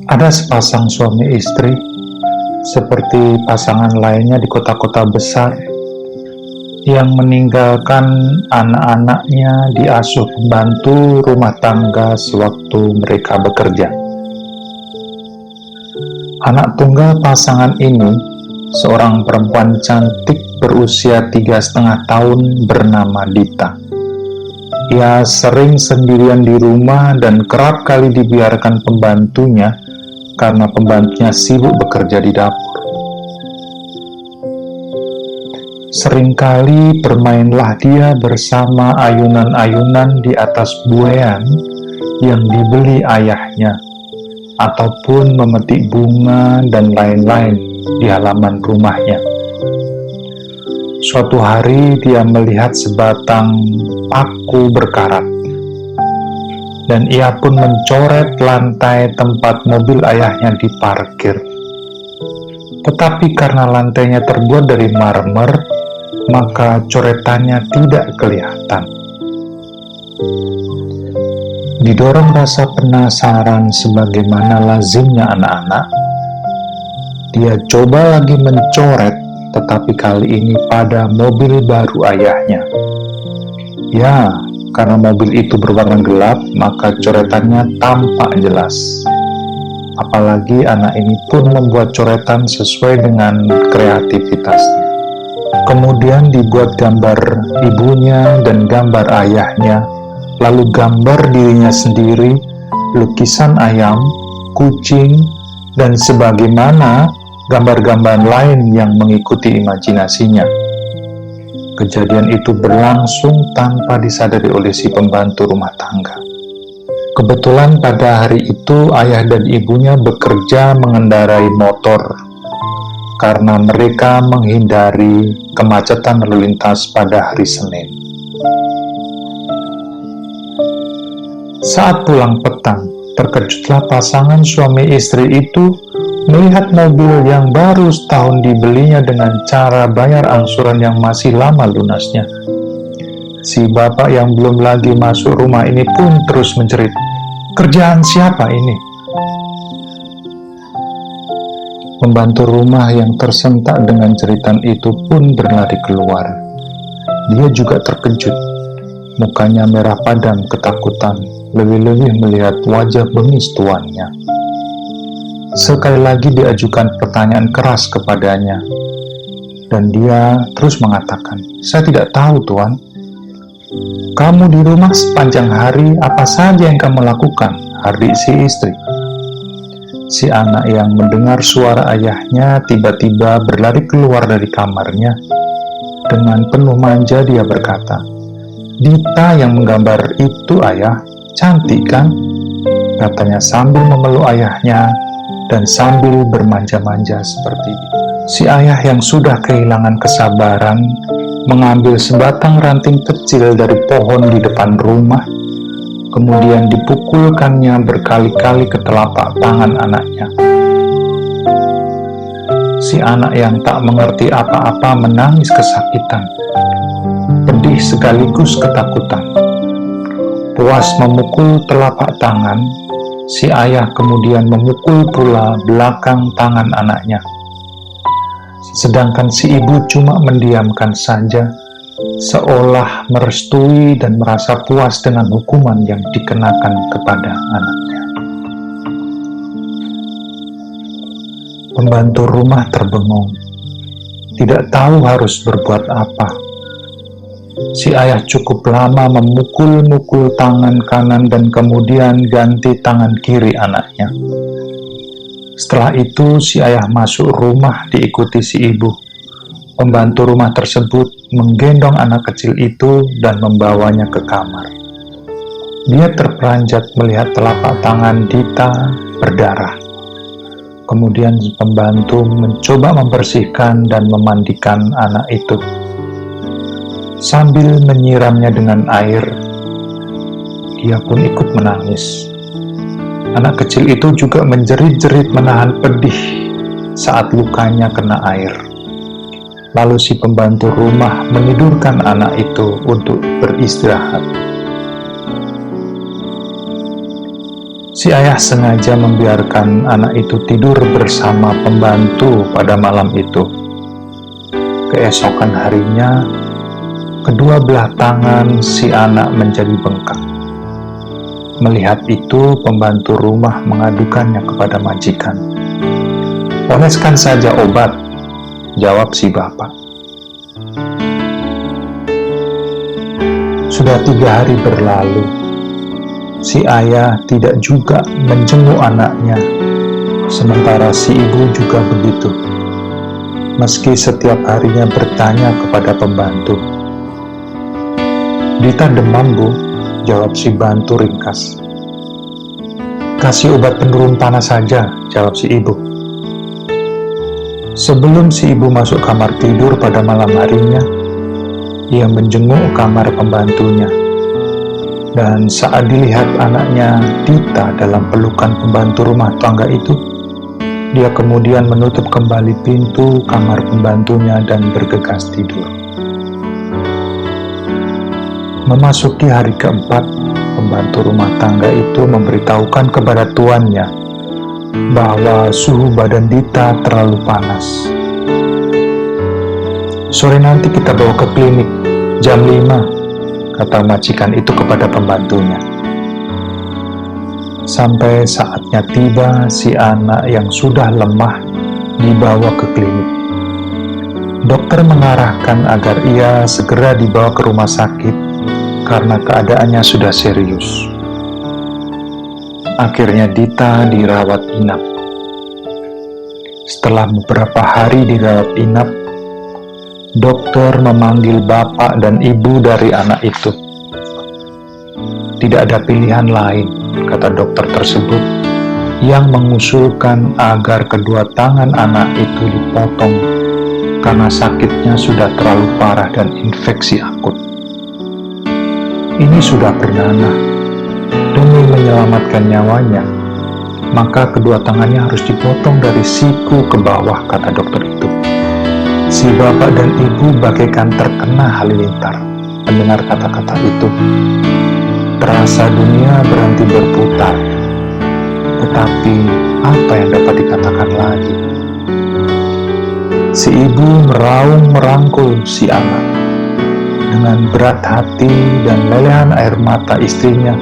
Ada sepasang suami istri, seperti pasangan lainnya di kota-kota besar, yang meninggalkan anak-anaknya diasuh pembantu rumah tangga sewaktu mereka bekerja. Anak tunggal pasangan ini, seorang perempuan cantik berusia 3,5 tahun bernama Dita. Ia sering sendirian di rumah dan kerap kali dibiarkan pembantunya karena pembantunya sibuk bekerja di dapur. Seringkali bermainlah dia bersama ayunan-ayunan di atas buean yang dibeli ayahnya, ataupun memetik bunga dan lain-lain di halaman rumahnya. Suatu hari dia melihat sebatang paku berkarat, dan ia pun mencoret lantai tempat mobil ayahnya diparkir. Tetapi karena lantainya terbuat dari marmer, maka coretannya tidak kelihatan. Didorong rasa penasaran sebagaimana lazimnya anak-anak, dia coba lagi mencoret, tetapi kali ini pada mobil baru ayahnya. Ya, karena mobil itu berwarna gelap, maka coretannya tampak jelas. Apalagi anak ini pun membuat coretan sesuai dengan kreativitasnya. Kemudian dibuat gambar ibunya dan gambar ayahnya, lalu gambar dirinya sendiri, lukisan ayam, kucing, dan sebagaimana gambar-gambar lain yang mengikuti imajinasinya. Kejadian itu berlangsung tanpa disadari oleh si pembantu rumah tangga. Kebetulan pada hari itu ayah dan ibunya bekerja mengendarai motor karena mereka menghindari kemacetan lalu lintas pada hari Senin. Saat pulang petang, terkejutlah pasangan suami istri itu melihat mobil yang baru setahun dibelinya dengan cara bayar angsuran yang masih lama lunasnya. Si bapak yang belum lagi masuk rumah ini pun terus menjerit, "Kerjaan siapa ini?" Pembantu rumah yang tersentak dengan jeritan itu pun berlari keluar. Dia juga terkejut. Mukanya merah padam ketakutan, lebih-lebih melihat wajah bengis tuannya. Sekali lagi diajukan pertanyaan keras kepadanya, dan dia terus mengatakan, "Saya tidak tahu, Tuan." "Kamu di rumah sepanjang hari, apa saja yang kamu lakukan?" hardik si istri. Si anak yang mendengar suara ayahnya tiba-tiba berlari keluar dari kamarnya. Dengan penuh manja dia berkata, "Dita yang menggambar itu, Ayah. Cantik kan?" katanya sambil memeluk ayahnya dan sambil bermanja-manja seperti itu. Si ayah yang sudah kehilangan kesabaran mengambil sebatang ranting kecil dari pohon di depan rumah, kemudian dipukulkannya berkali-kali ke telapak tangan anaknya. Si anak yang tak mengerti apa-apa menangis kesakitan, pedih sekaligus ketakutan. Puas memukul telapak tangan, si ayah kemudian memukul pula belakang tangan anaknya. Sedangkan si ibu cuma mendiamkan saja, seolah merestui dan merasa puas dengan hukuman yang dikenakan kepada anaknya. Pembantu rumah terbengong, tidak tahu harus berbuat apa. Si ayah cukup lama memukul-mukul tangan kanan dan kemudian ganti tangan kiri anaknya. Setelah itu si ayah masuk rumah diikuti si ibu. Pembantu rumah tersebut menggendong anak kecil itu dan membawanya ke kamar. Dia terperanjat melihat telapak tangan Dita berdarah. Kemudian pembantu mencoba membersihkan dan memandikan anak itu. Sambil menyiramnya dengan air, dia pun ikut menangis. Anak kecil itu juga menjerit-jerit menahan pedih saat lukanya kena air. Lalu si pembantu rumah menidurkan anak itu untuk beristirahat. Si ayah sengaja membiarkan anak itu tidur bersama pembantu pada malam itu. Keesokan harinya, kedua belah tangan si anak menjadi bengkak. Melihat itu, pembantu rumah mengadukannya kepada majikan. "Oleskan saja obat," jawab si bapak. Sudah 3 hari berlalu, si ayah tidak juga menjenguk anaknya, sementara si ibu juga begitu. Meski setiap harinya bertanya kepada pembantu. "Dita demam, Bu," jawab si bantu ringkas. "Kasih obat penurun panas saja," jawab si ibu. Sebelum si ibu masuk kamar tidur pada malam harinya, ia menjenguk kamar pembantunya. Dan saat dilihat anaknya Dita dalam pelukan pembantu rumah tangga itu, dia kemudian menutup kembali pintu kamar pembantunya dan bergegas tidur. Memasuki hari keempat, pembantu rumah tangga itu memberitahukan kepada tuannya bahwa suhu badan Dita terlalu panas. "Sore nanti kita bawa ke klinik, jam 5, kata majikan itu kepada pembantunya. Sampai saatnya tiba, si anak yang sudah lemah dibawa ke klinik. Dokter mengarahkan agar ia segera dibawa ke rumah sakit karena keadaannya sudah serius. Akhirnya Dita dirawat inap. Setelah beberapa hari dirawat inap, dokter memanggil bapak dan ibu dari anak itu. Tidak ada pilihan lain, kata dokter tersebut, yang mengusulkan agar kedua tangan anak itu dipotong karena sakitnya sudah terlalu parah dan infeksi akut. Ini sudah bernanah. Demi menyelamatkan nyawanya, maka kedua tangannya harus dipotong dari siku ke bawah, kata dokter itu. Si bapak dan ibu bagaikan terkena halilintar mendengar kata-kata itu. Terasa dunia berhenti berputar. Tetapi apa yang dapat dikatakan lagi? Si ibu meraung merangkul si anak. Dengan berat hati dan lelehan air mata istrinya,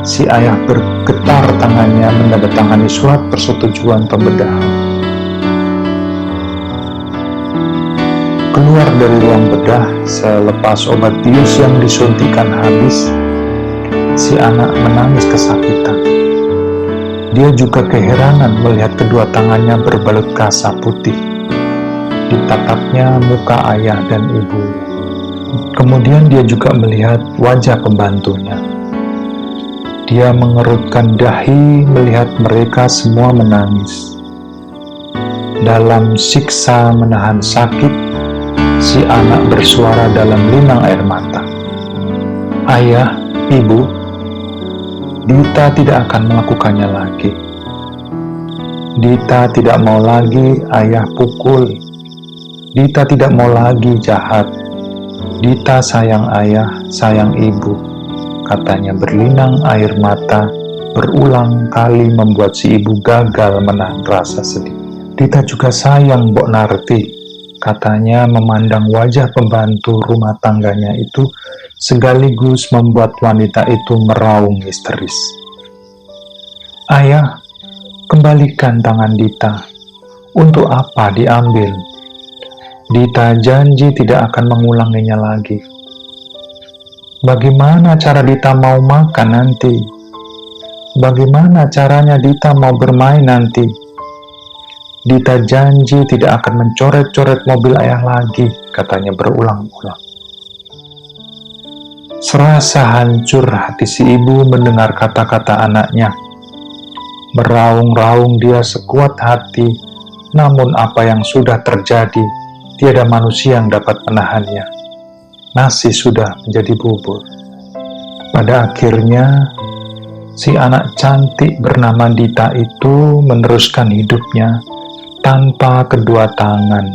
si ayah bergetar tangannya menandatangani surat persetujuan pembedahan. Keluar dari ruang bedah selepas obat bius yang disuntikan habis, si anak menangis kesakitan. Dia juga keheranan melihat kedua tangannya berbalut kasa putih. Ditatapnya muka ayah dan ibu. Kemudian dia juga melihat wajah pembantunya. Dia mengerutkan dahi melihat mereka semua menangis. Dalam siksa menahan sakit, si anak bersuara dalam linang air mata. "Ayah, Ibu, Dita tidak akan melakukannya lagi. Dita tidak mau lagi ayah pukul. Dita tidak mau lagi jahat. Dita sayang ayah, sayang ibu," katanya berlinang air mata, berulang kali membuat si ibu gagal menahan rasa sedih. "Dita juga sayang Mbok Narti," katanya memandang wajah pembantu rumah tangganya itu, sekaligus membuat wanita itu meraung histeris. "Ayah, kembalikan tangan Dita. Untuk apa diambil? Dita janji tidak akan mengulanginya lagi. Bagaimana cara Dita mau makan nanti? Bagaimana caranya Dita mau bermain nanti? Dita janji tidak akan mencoret-coret mobil ayah lagi," katanya berulang-ulang. Serasa hancur hati si ibu mendengar kata-kata anaknya. Meraung-raung dia sekuat hati, namun apa yang sudah terjadi, tiada manusia yang dapat menahannya. Nasi sudah menjadi bubur. Pada akhirnya, si anak cantik bernama Dita itu meneruskan hidupnya tanpa kedua tangan,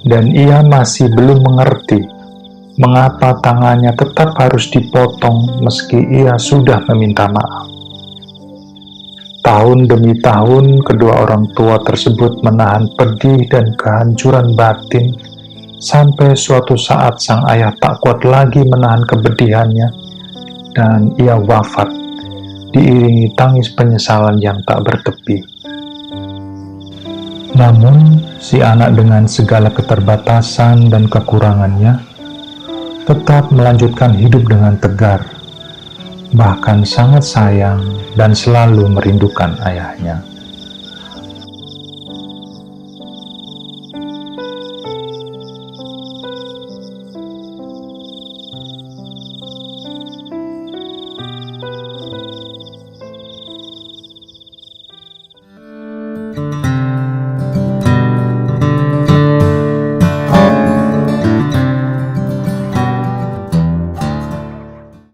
dan ia masih belum mengerti mengapa tangannya tetap harus dipotong meski ia sudah meminta maaf. Tahun demi tahun, kedua orang tua tersebut menahan pedih dan kehancuran batin, sampai suatu saat sang ayah tak kuat lagi menahan kepedihannya, dan ia wafat, diiringi tangis penyesalan yang tak bertepi. Namun, si anak dengan segala keterbatasan dan kekurangannya tetap melanjutkan hidup dengan tegar, bahkan sangat sayang dan selalu merindukan ayahnya.